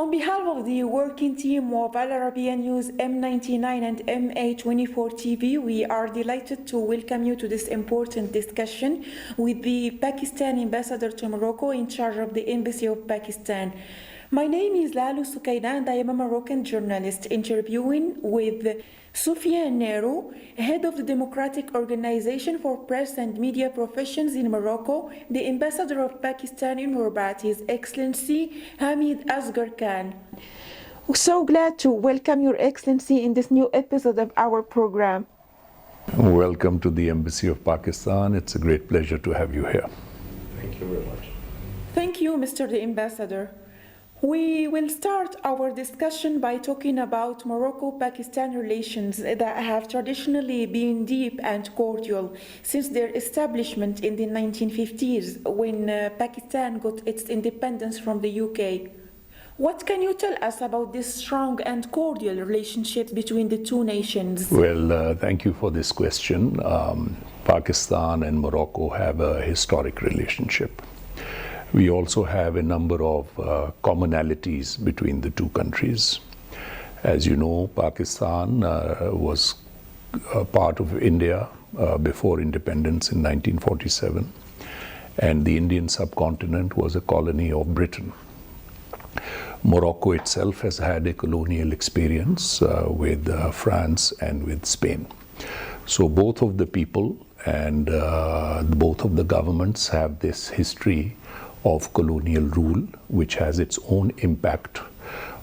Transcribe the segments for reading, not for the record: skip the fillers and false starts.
On behalf of the working team of Al-Arabiya News M99 and MA24 TV, we are delighted to welcome you to this important discussion with the Pakistan ambassador to Morocco in charge of the Embassy of Pakistan. My name is Lalu Sukaina and I am a Moroccan journalist interviewing with Sofia Nero, head of the Democratic Organization for Press and Media Professions in Morocco, the ambassador of Pakistan in Rabat, His Excellency Hamid Asghar Khan. We're so glad to welcome Your Excellency in this new episode of our program. Welcome to the Embassy of Pakistan. It's a great pleasure to have you here. Thank you very much. Thank you, Mr. the Ambassador. We will start our discussion by talking about Morocco-Pakistan relations that have traditionally been deep and cordial since their establishment in the 1950s when Pakistan got its independence from the UK. What can you tell us about this strong and cordial relationship between the two nations? Well, thank you for this question. Pakistan and Morocco have a historic relationship. We also have a number of commonalities between the two countries. As you know, Pakistan was a part of India before independence in 1947, and the Indian subcontinent was a colony of Britain. Morocco itself has had a colonial experience with France and with Spain. So both of the people and both of the governments have this history of colonial rule, which has its own impact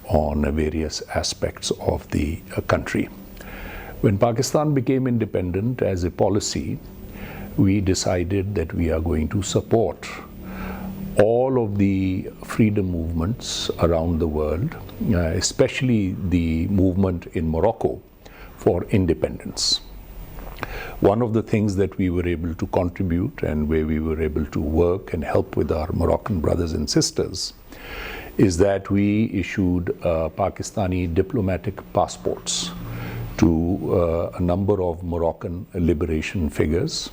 on various aspects of the country. When Pakistan became independent, as a policy, we decided that we are going to support all of the freedom movements around the world, especially the movement in Morocco for independence. One of the things that we were able to contribute and where we were able to work and help with our Moroccan brothers and sisters is that we issued Pakistani diplomatic passports to a number of Moroccan liberation figures.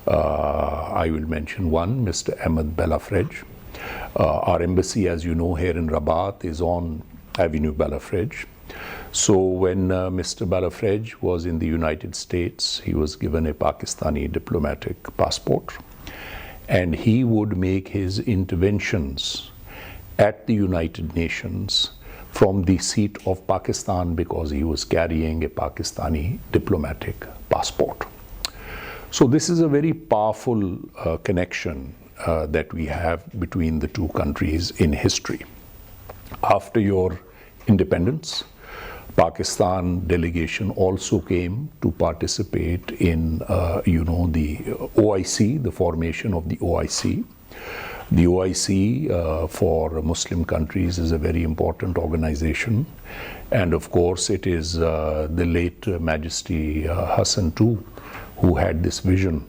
I will mention one, Mr. Ahmed Belafrej. Our embassy, as you know, here in Rabat is on Avenue Belafrej. So when Mr. Belafrej was in the United States, he was given a Pakistani diplomatic passport, and he would make his interventions at the United Nations from the seat of Pakistan because he was carrying a Pakistani diplomatic passport. So this is a very powerful connection that we have between the two countries in history. After your independence, Pakistan delegation also came to participate in, the OIC, the formation of the OIC. The OIC for Muslim countries is a very important organization. And of course, it is the late Majesty Hassan II who had this vision.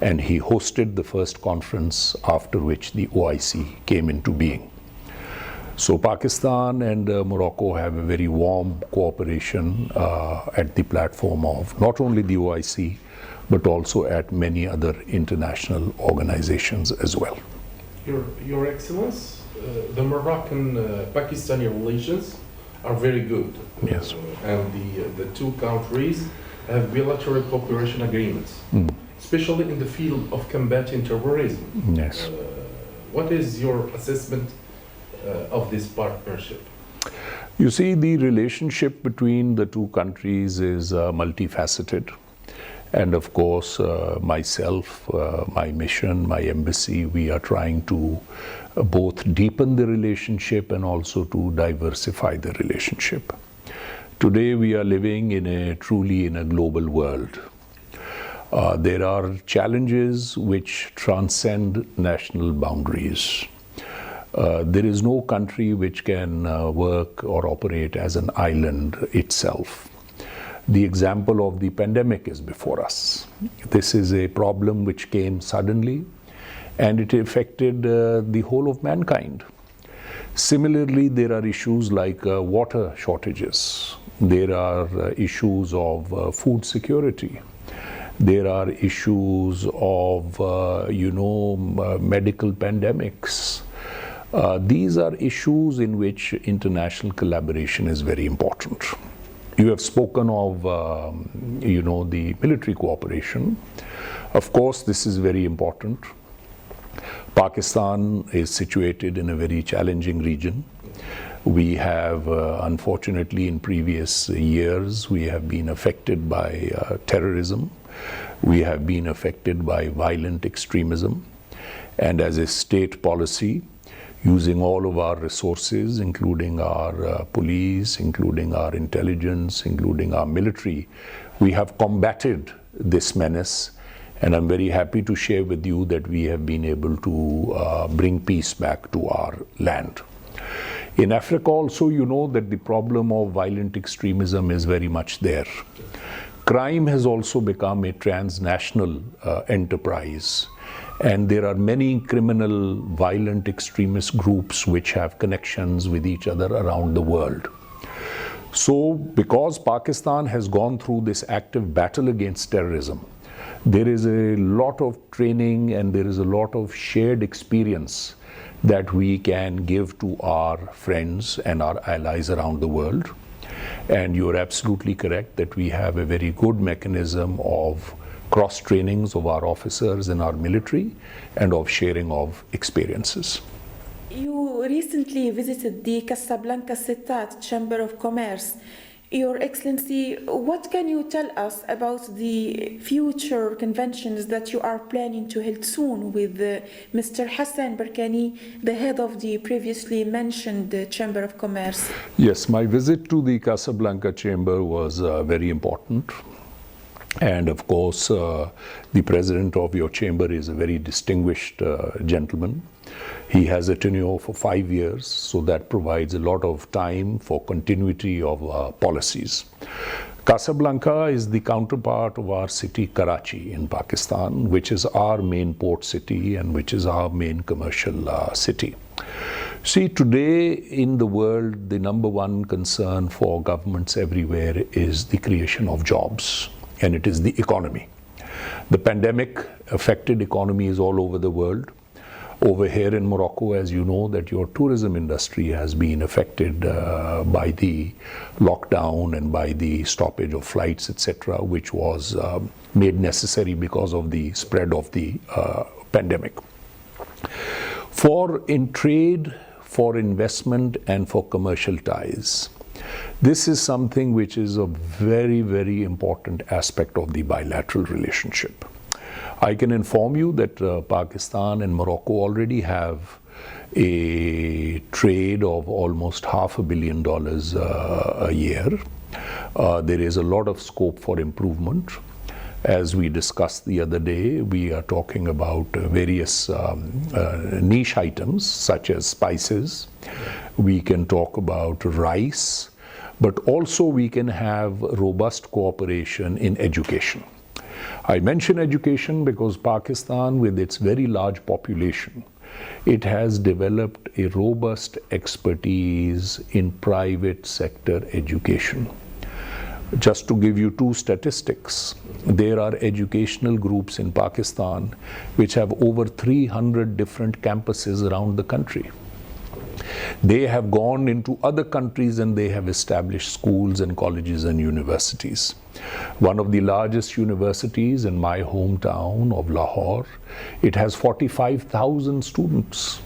And he hosted the first conference after which the OIC came into being. So Pakistan and Morocco have a very warm cooperation at the platform of not only the OIC, but also at many other international organizations as well. Your Excellence, the Moroccan-Pakistani relations are very good. Yes. And the two countries have bilateral cooperation agreements, especially in the field of combating terrorism. Yes. What is your assessment of this partnership? You see, the relationship between the two countries is multifaceted. And of course, myself, my mission, my embassy, we are trying to both deepen the relationship and also to diversify the relationship. Today, we are living truly in a global world. There are challenges which transcend national boundaries. There is no country which can work or operate as an island itself. The example of the pandemic is before us. This is a problem which came suddenly and it affected the whole of mankind. Similarly, there are issues like water shortages. There are issues of food security. There are issues of, medical pandemics. These are issues in which international collaboration is very important. You have spoken of, the military cooperation. Of course, this is very important. Pakistan is situated in a very challenging region. We have, unfortunately, in previous years, we have been affected by terrorism. We have been affected by violent extremism. And as a state policy, using all of our resources, including our police, including our intelligence, including our military, we have combated this menace. And I'm very happy to share with you that we have been able to bring peace back to our land. In Africa also, you know that the problem of violent extremism is very much there. Crime has also become a transnational enterprise, and there are many criminal, violent extremist groups which have connections with each other around the world. So, because Pakistan has gone through this active battle against terrorism, there is a lot of training and there is a lot of shared experience that we can give to our friends and our allies around the world. And you're absolutely correct that we have a very good mechanism of cross-trainings of our officers in our military and of sharing of experiences. You recently visited the Casablanca Settat Chamber of Commerce. Your Excellency, what can you tell us about the future conventions that you are planning to hold soon with Mr. Hassan Barkani, the head of the previously mentioned Chamber of Commerce? Yes, my visit to the Casablanca Chamber was very important. And of course, the president of your chamber is a very distinguished gentleman. He has a tenure for 5 years, so that provides a lot of time for continuity of policies. Casablanca is the counterpart of our city Karachi in Pakistan, which is our main port city and which is our main commercial city. See, today in the world, the number one concern for governments everywhere is the creation of jobs, and it is the economy. The pandemic affected economies all over the world. Over here in Morocco, as you know, that your tourism industry has been affected by the lockdown and by the stoppage of flights, etc., which was made necessary because of the spread of the pandemic. In trade, for investment, and for commercial ties, this is something which is a very, very important aspect of the bilateral relationship. I can inform you that Pakistan and Morocco already have a trade of almost $500 million a year. There is a lot of scope for improvement. As we discussed the other day, we are talking about various niche items such as spices. We can talk about rice, but also we can have robust cooperation in education. I mention education because Pakistan, with its very large population, it has developed a robust expertise in private sector education. Just to give you two statistics, there are educational groups in Pakistan which have over 300 different campuses around the country. They have gone into other countries and they have established schools and colleges and universities. One of the largest universities in my hometown of Lahore, it has 45,000 students.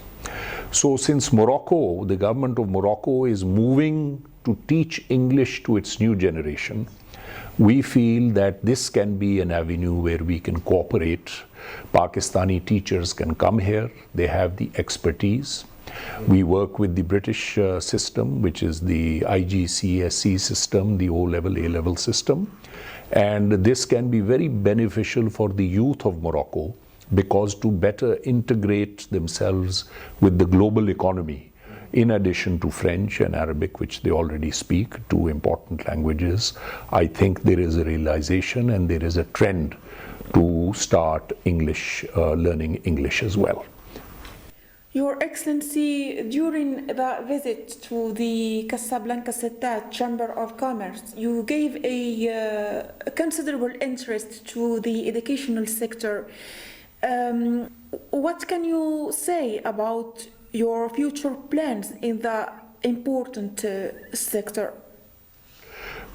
So since Morocco, the government of Morocco is moving to teach English to its new generation, we feel that this can be an avenue where we can cooperate. Pakistani teachers can come here, they have the expertise. We work with the British system, which is the IGCSE system, the O-level, A-level system. And this can be very beneficial for the youth of Morocco because to better integrate themselves with the global economy, in addition to French and Arabic, which they already speak, two important languages, I think there is a realization and there is a trend to start learning English as well. Your Excellency, during the visit to the Casablanca Settat Chamber of Commerce, you gave a considerable interest to the educational sector. What can you say about your future plans in the important sector?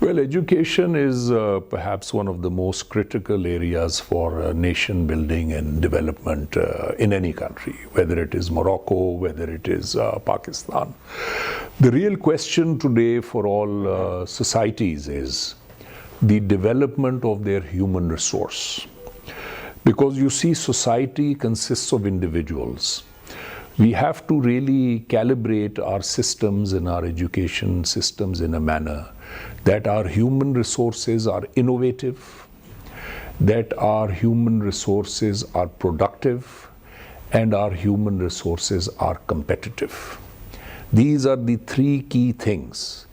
Well, education is perhaps one of the most critical areas for nation building and development in any country, whether it is Morocco, whether it is Pakistan. The real question today for all societies is the development of their human resource. Because you see, society consists of individuals. We have to really calibrate our systems and our education systems in a manner that our human resources are innovative, that our human resources are productive, and our human resources are competitive. These are the three key things.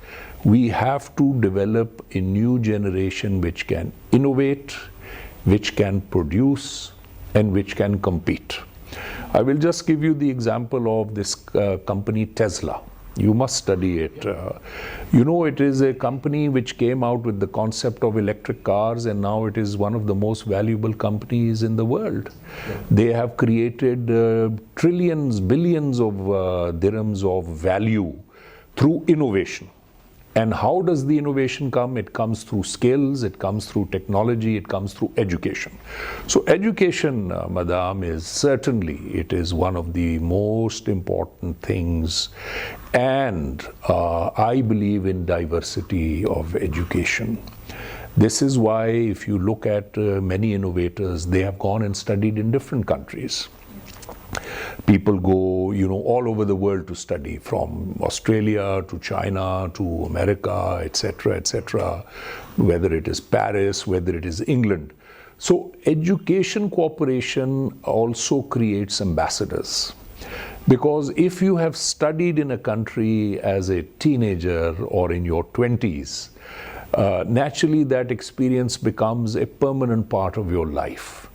We have to develop a new generation which can innovate, which can produce, and which can compete. I will just give you the example of this company Tesla. You must study it. You know, it is a company which came out with the concept of electric cars, and now it is one of the most valuable companies in the world. They have created trillions, billions of dirhams of value through innovation. And how does the innovation come? It comes through skills, it comes through technology, it comes through education. So education, madam, is certainly, it is one of the most important things. And I believe in diversity of education. This is why if you look at many innovators, they have gone and studied in different countries. People go, you know, all over the world to study, from Australia to China to America, etc., etc., whether it is Paris, whether it is England. So education cooperation also creates ambassadors. Because if you have studied in a country as a teenager or in your 20s, naturally that experience becomes a permanent part of your life.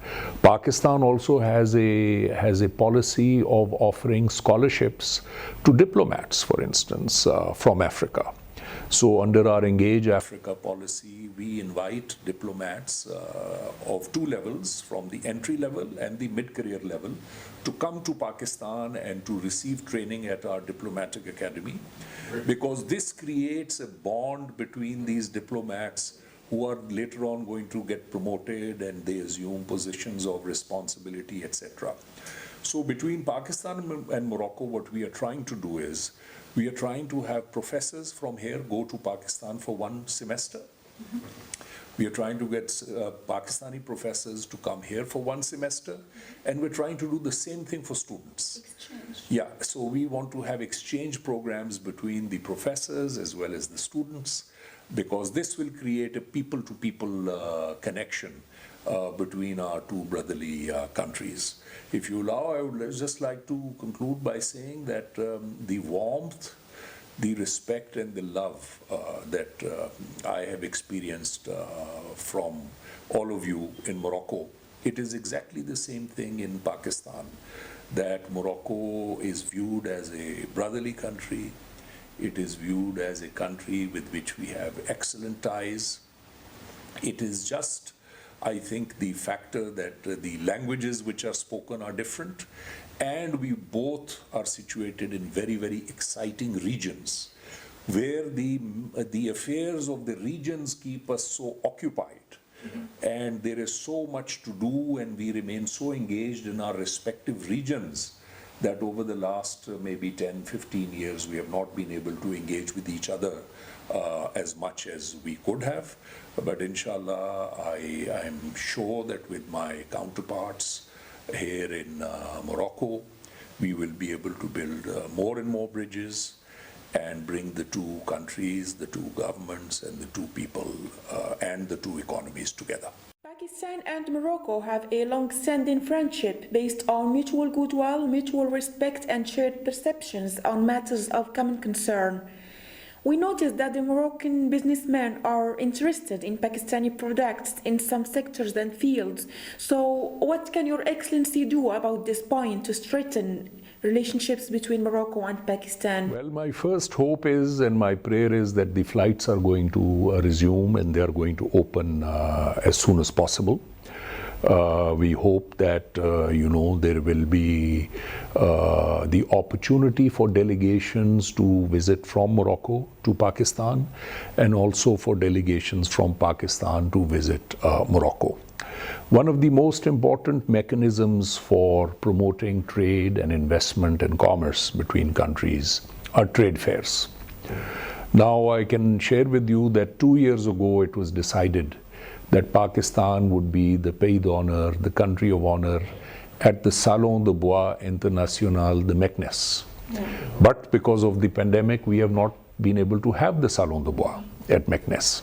Pakistan also has a policy of offering scholarships to diplomats, for instance, from Africa. So under our Engage Africa policy, we invite diplomats of two levels, from the entry level and the mid-career level, to come to Pakistan and to receive training at our diplomatic academy, because this creates a bond between these diplomats who are later on going to get promoted and they assume positions of responsibility, etc. So between Pakistan and Morocco, what we are trying to do is, we are trying to have professors from here go to Pakistan for one semester. We are trying to get Pakistani professors to come here for one semester, and we're trying to do the same thing for students. Exchange. Yeah, so we want to have exchange programs between the professors as well as the students, because this will create a people-to-people connection between our two brotherly countries. If you allow, I would just like to conclude by saying that the warmth, the respect and the love that I have experienced from all of you in Morocco, it is exactly the same thing in Pakistan, that Morocco is viewed as a brotherly country. It is viewed as a country with which we have excellent ties. It is just, I think, the factor that the languages which are spoken are different, and we both are situated in very, very exciting regions where the affairs of the regions keep us so occupied. And there is so much to do, and we remain so engaged in our respective regions that over the last maybe 10, 15 years, we have not been able to engage with each other as much as we could have. But inshallah, I am sure that with my counterparts here in Morocco, we will be able to build more and more bridges and bring the two countries, the two governments, and the two people and the two economies together. Pakistan and Morocco have a long-standing friendship based on mutual goodwill, mutual respect, and shared perceptions on matters of common concern. We noticed that the Moroccan businessmen are interested in Pakistani products in some sectors and fields. So what can Your Excellency do about this point to strengthen relationships between Morocco and Pakistan? Well, my first hope is, and my prayer is, that the flights are going to resume and they are going to open as soon as possible. We hope that, there will be the opportunity for delegations to visit from Morocco to Pakistan, and also for delegations from Pakistan to visit Morocco. One of the most important mechanisms for promoting trade and investment and commerce between countries are trade fairs. Now, I can share with you that 2 years ago it was decided that Pakistan would be the pays d'honneur, the country of honor, at the Salon de Bois International de Meknes. But because of the pandemic, we have not been able to have the Salon de Bois at Meknes.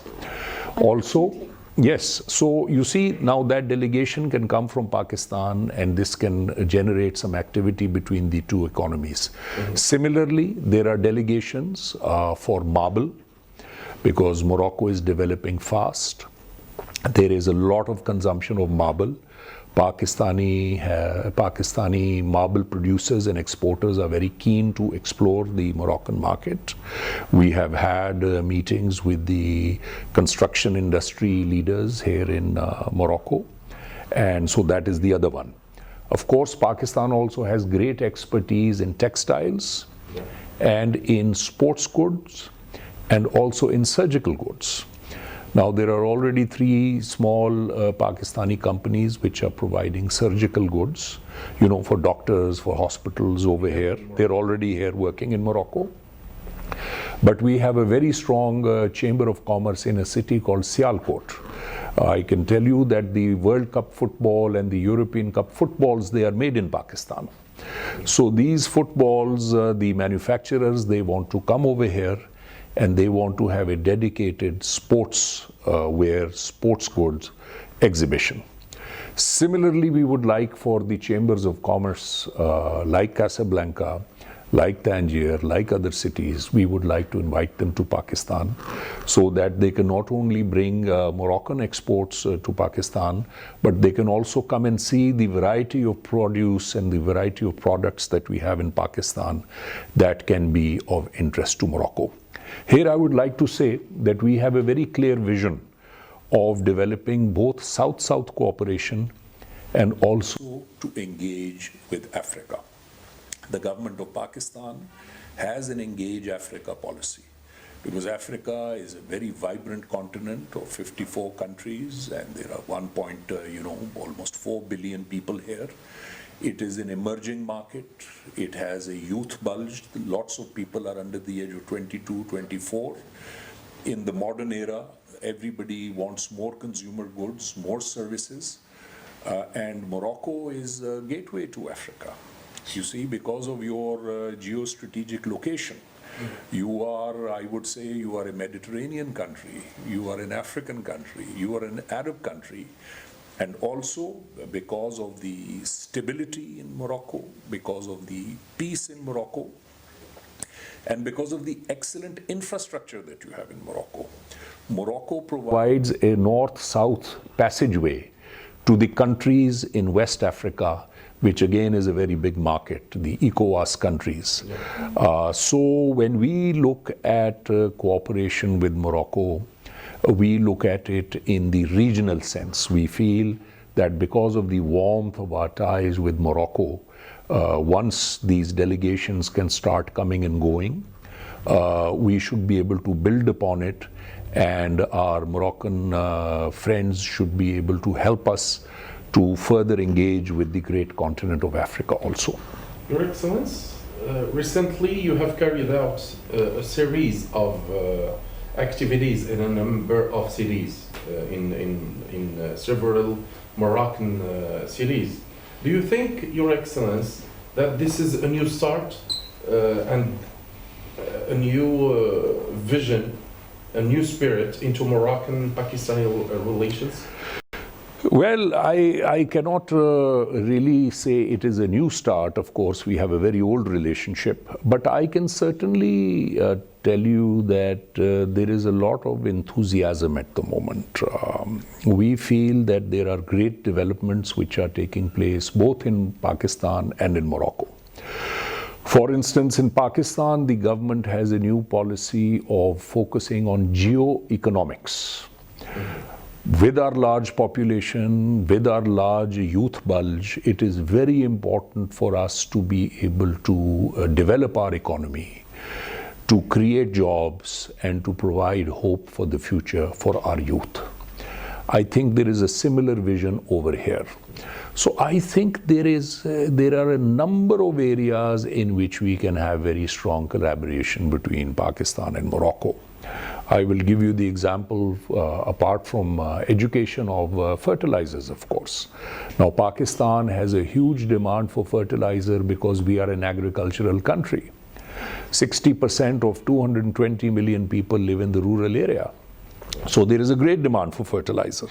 Also, yes, so you see now that delegation can come from Pakistan, and this can generate some activity between the two economies. Similarly, there are delegations for marble, because Morocco is developing fast. There is a lot of consumption of marble. Pakistani marble producers and exporters are very keen to explore the Moroccan market. We have had meetings with the construction industry leaders here in Morocco, and so that is the other one. Of course, Pakistan also has great expertise in textiles and in sports goods and also in surgical goods. Now, there are already 3 small Pakistani companies which are providing surgical goods, for doctors, for hospitals over here. They're already here working in Morocco. But we have a very strong chamber of commerce in a city called Sialkot. I can tell you that the World Cup football and the European Cup footballs, they are made in Pakistan. So these footballs, the manufacturers, they want to come over here, and they want to have a dedicated sports goods exhibition. Similarly, we would like for the chambers of commerce like Casablanca, like Tangier, like other cities, we would like to invite them to Pakistan, so that they can not only bring Moroccan exports to Pakistan, but they can also come and see the variety of produce and the variety of products that we have in Pakistan that can be of interest to Morocco. Here I would like to say that we have a very clear vision of developing both South-South cooperation and also to engage with Africa. The government of Pakistan has an Engage Africa policy, because Africa is a very vibrant continent of 54 countries, and there are almost 4 billion people here. It is an emerging market. It has a youth bulge. Lots of people are under the age of 22, 24. In the modern era, everybody wants more consumer goods, more services, and Morocco is a gateway to Africa. You see, because of your geostrategic location, you are, I would say, you are a Mediterranean country, you are an African country, you are an Arab country. And also because of the stability in Morocco, because of the peace in Morocco, and because of the excellent infrastructure that you have in Morocco. Morocco provides a north-south passageway to the countries in West Africa, which again is a very big market, the ECOWAS countries. So when we look at cooperation with Morocco, we look at it in the regional sense. We feel that because of the warmth of our ties with Morocco, once these delegations can start coming and going, we should be able to build upon it, and our Moroccan friends should be able to help us to further engage with the great continent of Africa also. Your Excellence, recently you have carried out a series of activities in a number of cities, in several Moroccan cities. Do you think, Your Excellence, that this is a new start and a new vision, a new spirit into Moroccan-Pakistani relations? Well, I cannot really say it is a new start. Of course, we have a very old relationship, but I can certainly tell you that there is a lot of enthusiasm at the moment. We feel that there are great developments which are taking place both in Pakistan and in Morocco. For instance, in Pakistan, the government has a new policy of focusing on geoeconomics. With our large population, with our large youth bulge, it is very important for us to be able to develop our economy, to create jobs, and to provide hope for the future for our youth. I think there is a similar vision over here. So I think there are a number of areas in which we can have very strong collaboration between Pakistan and Morocco. I will give you the example, apart from education, of fertilizers, of course. Now, Pakistan has a huge demand for fertilizer because we are an agricultural country. 60% of 220 million people live in the rural area. So there is a great demand for fertilizer.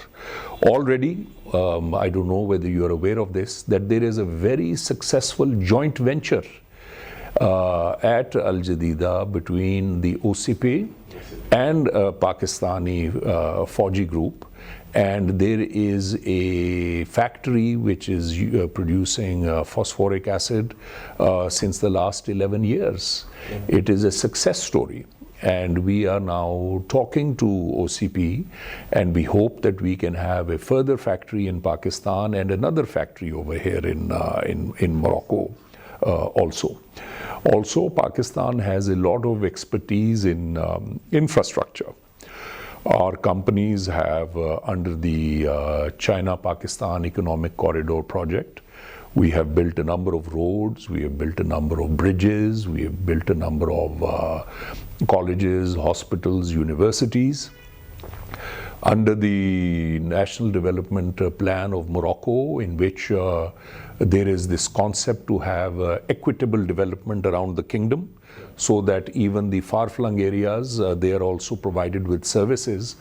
Already, I don't know whether you are aware of this, that there is a very successful joint venture at Al Jadida between the OCP and Pakistani Fauji group, and there is a factory which is producing phosphoric acid since the last 11 years. It is a success story. And we are now talking to OCP, and we hope that we can have a further factory in Pakistan and another factory over here in Morocco also. Also, Pakistan has a lot of expertise in infrastructure. Our companies have, under the China-Pakistan Economic Corridor project, we have built a number of roads, we have built a number of bridges, we have built a number of colleges, hospitals, universities. Under the National Development Plan of Morocco, in which there is this concept to have equitable development around the kingdom, so that even the far-flung areas, they are also provided with services.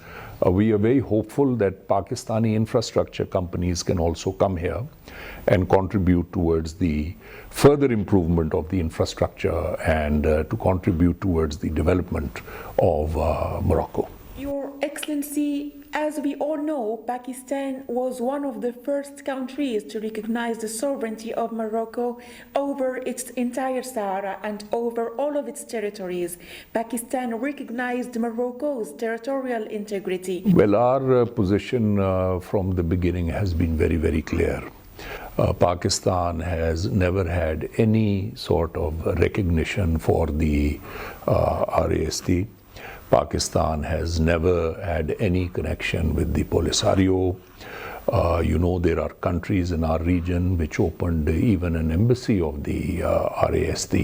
We are very hopeful that Pakistani infrastructure companies can also come here and contribute towards the further improvement of the infrastructure and to contribute towards the development of Morocco. Your Excellency, as we all know, Pakistan was one of the first countries to recognize the sovereignty of Morocco over its entire Sahara and over all of its territories. Pakistan recognized Morocco's territorial integrity. Well, our position from the beginning has been very, very clear. Pakistan has never had any sort of recognition for the RAST. Pakistan has never had any connection with the Polisario. You know, there are countries in our region which opened even an embassy of the RAST.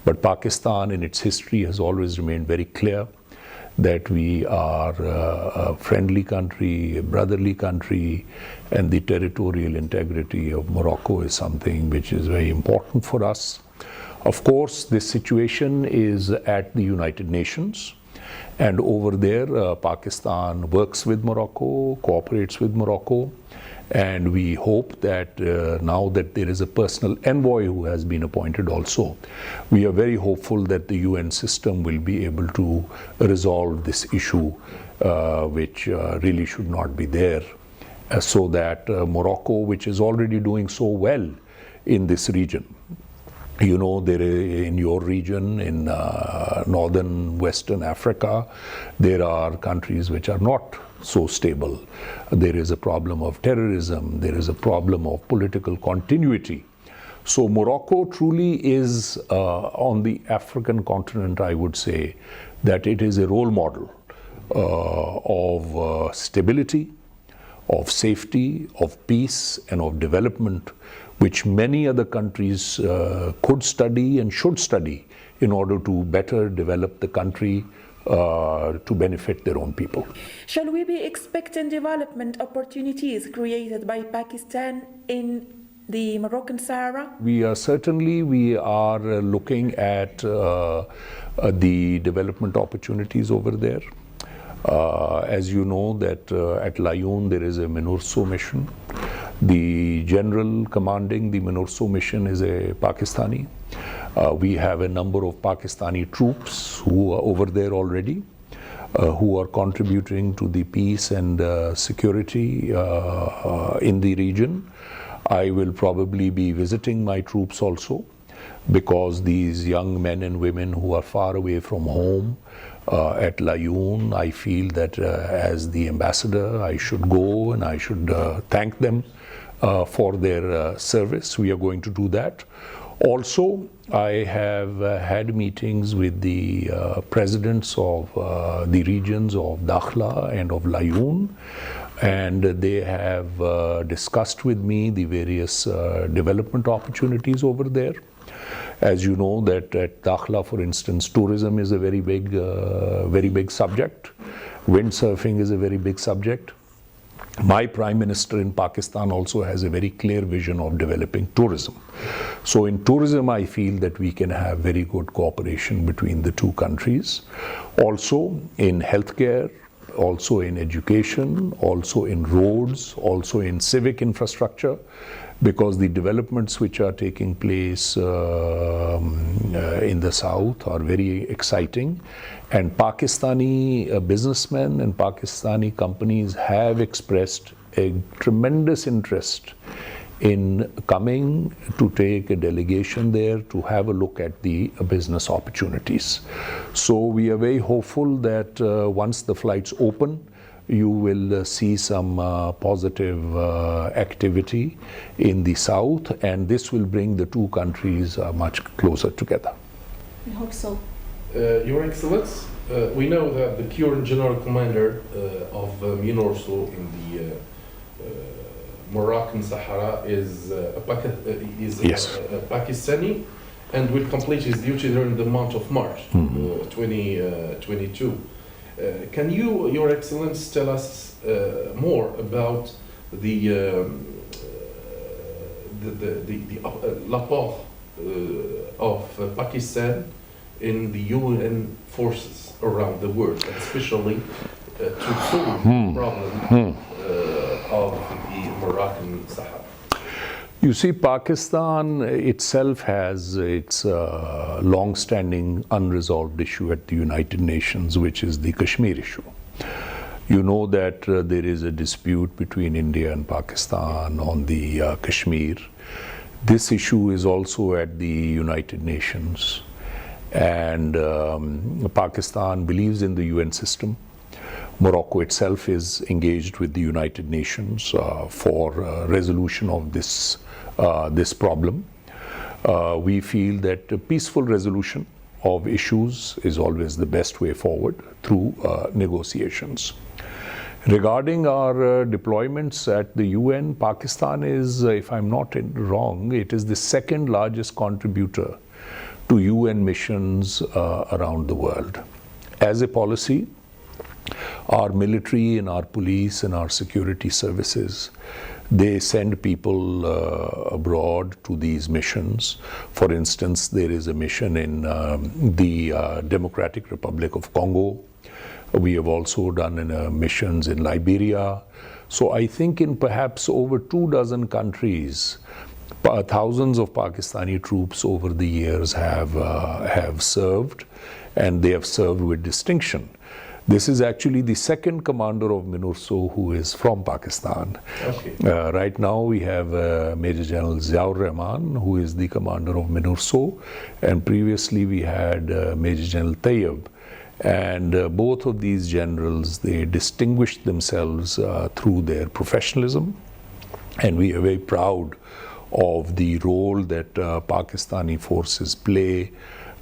But Pakistan in its history has always remained very clear that we are a friendly country, a brotherly country, and the territorial integrity of Morocco is something which is very important for us. Of course, this situation is at the United Nations. And over there, Pakistan works with Morocco, cooperates with Morocco, and we hope that now that there is a personal envoy who has been appointed also, we are very hopeful that the UN system will be able to resolve this issue, which really should not be there, so that Morocco, which is already doing so well in this region, you know, there in your region, in northern Western Africa, there are countries which are not so stable. There is a problem of terrorism, there is a problem of political continuity. So Morocco truly is, on the African continent, I would say, that it is a role model of stability, of safety, of peace, and of development, which many other countries could study and should study in order to better develop the country to benefit their own people. Shall we be expecting development opportunities created by Pakistan in the Moroccan Sahara? We are looking at the development opportunities over there. As you know that at Laayoune there is a MINURSO mission. The general commanding the MINURSO mission is a Pakistani. We have a number of Pakistani troops who are over there already, who are contributing to the peace and security in the region. I will probably be visiting my troops also, because these young men and women who are far away from home, at Laayoune. I feel that as the ambassador, I should go and I should thank them for their service. We are going to do that. Also, I have had meetings with the presidents of the regions of Dakhla and of Laayoune, and they have discussed with me the various development opportunities over there. As you know, that at Dakhla, for instance, tourism is a very big subject. Windsurfing is a very big subject. My Prime Minister in Pakistan also has a very clear vision of developing tourism. So in tourism, I feel that we can have very good cooperation between the two countries. Also in healthcare, also in education, also in roads, also in civic infrastructure, because the developments which are taking place in the south are very exciting. And Pakistani businessmen and Pakistani companies have expressed a tremendous interest in coming to take a delegation there to have a look at the business opportunities. So we are very hopeful that once the flights open, you will see some positive activity in the south, and this will bring the two countries much closer together. We hope so. Your Excellency, we know that the current General Commander of MINURSO in the Moroccan Sahara is Yes. a Pakistani and will complete his duty during the month of March 2022. Can you, Your Excellency, tell us more about the l'apport of Pakistan in the UN forces around the world, especially to solve the problem of the Moroccan Sahara? You see, Pakistan itself has its long-standing unresolved issue at the United Nations, which is the Kashmir issue. You know that there is a dispute between India and Pakistan on the Kashmir. This issue is also at the United Nations, and Pakistan believes in the UN system. Morocco itself is engaged with the United Nations for resolution of this problem. We feel that a peaceful resolution of issues is always the best way forward through negotiations. Regarding our deployments at the UN, Pakistan is, if I'm not wrong, it is the second largest contributor to UN missions around the world. As a policy, our military and our police and our security services, they send people abroad to these missions. For instance, there is a mission in the Democratic Republic of Congo. We have also done missions in Liberia. So I think in perhaps over 24 countries, thousands of Pakistani troops over the years have served, and they have served with distinction. This is actually the second commander of MINURSO who is from Pakistan. Okay. Right now we have Major General Ziaur Rahman, who is the commander of MINURSO, and previously we had Major General Tayyab. And both of these generals, they distinguished themselves through their professionalism, and we are very proud of the role that Pakistani forces play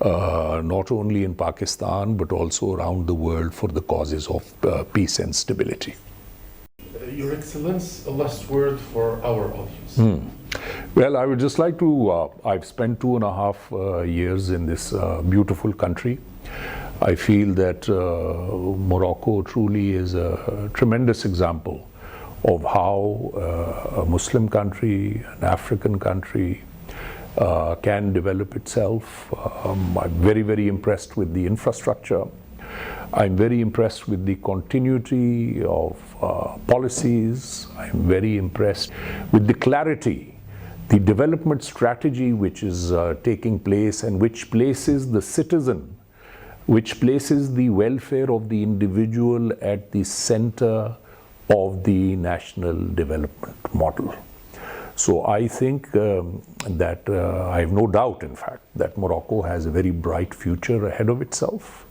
not only in Pakistan but also around the world for the causes of peace and stability. Your Excellency, a last word for our audience. Well, I would just like to, I've spent 2.5 years in this beautiful country. I feel that Morocco truly is a tremendous example of how a Muslim country, an African country, can develop itself. I'm very, very impressed with the infrastructure. I'm very impressed with the continuity of policies. I'm very impressed with the clarity, the development strategy which is taking place, and which places the citizen, which places the welfare of the individual at the center of the national development model. So I think that I have no doubt, in fact, that Morocco has a very bright future ahead of itself.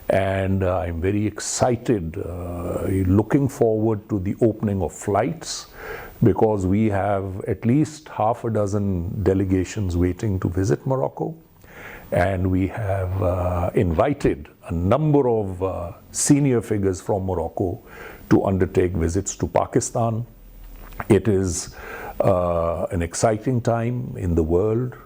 And I'm very excited, looking forward to the opening of flights, because we have at least half a dozen delegations waiting to visit Morocco. And we have invited a number of senior figures from Morocco to undertake visits to Pakistan. It is an exciting time in the world,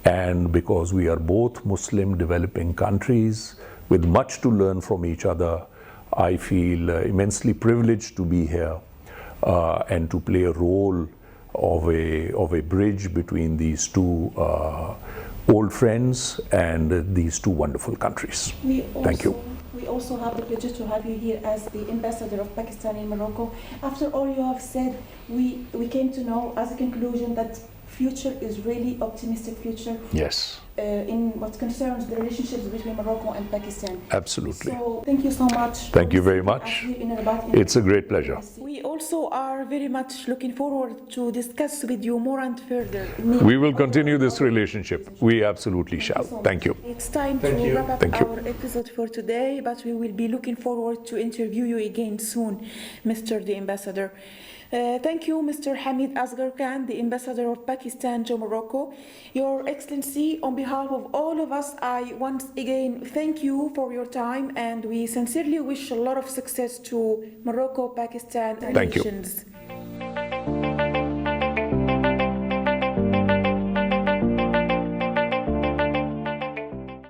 and because we are both Muslim developing countries with much to learn from each other, I feel immensely privileged to be here and to play a role of a bridge between these two old friends and these two wonderful countries. Thank you. We also have the pleasure to have you here as the ambassador of Pakistan in Morocco. After all you have said, we came to know as a conclusion that future is really optimistic future. Yes. In what concerns the relationships between Morocco and Pakistan. Absolutely. So thank you so much. Thank you very much. It's a great pleasure. We also are very much looking forward to discuss with you more and further. We will continue this relationship. We absolutely shall. Thank you. It's time to wrap up our episode for today, but we will be looking forward to interview you again soon, Mr. the Ambassador. Thank you, Mr. Hamid Asghar Khan, the Ambassador of Pakistan to Morocco. Your Excellency, on behalf of all of us, I once again thank you for your time, and we sincerely wish a lot of success to Morocco-Pakistan relations. Thank you.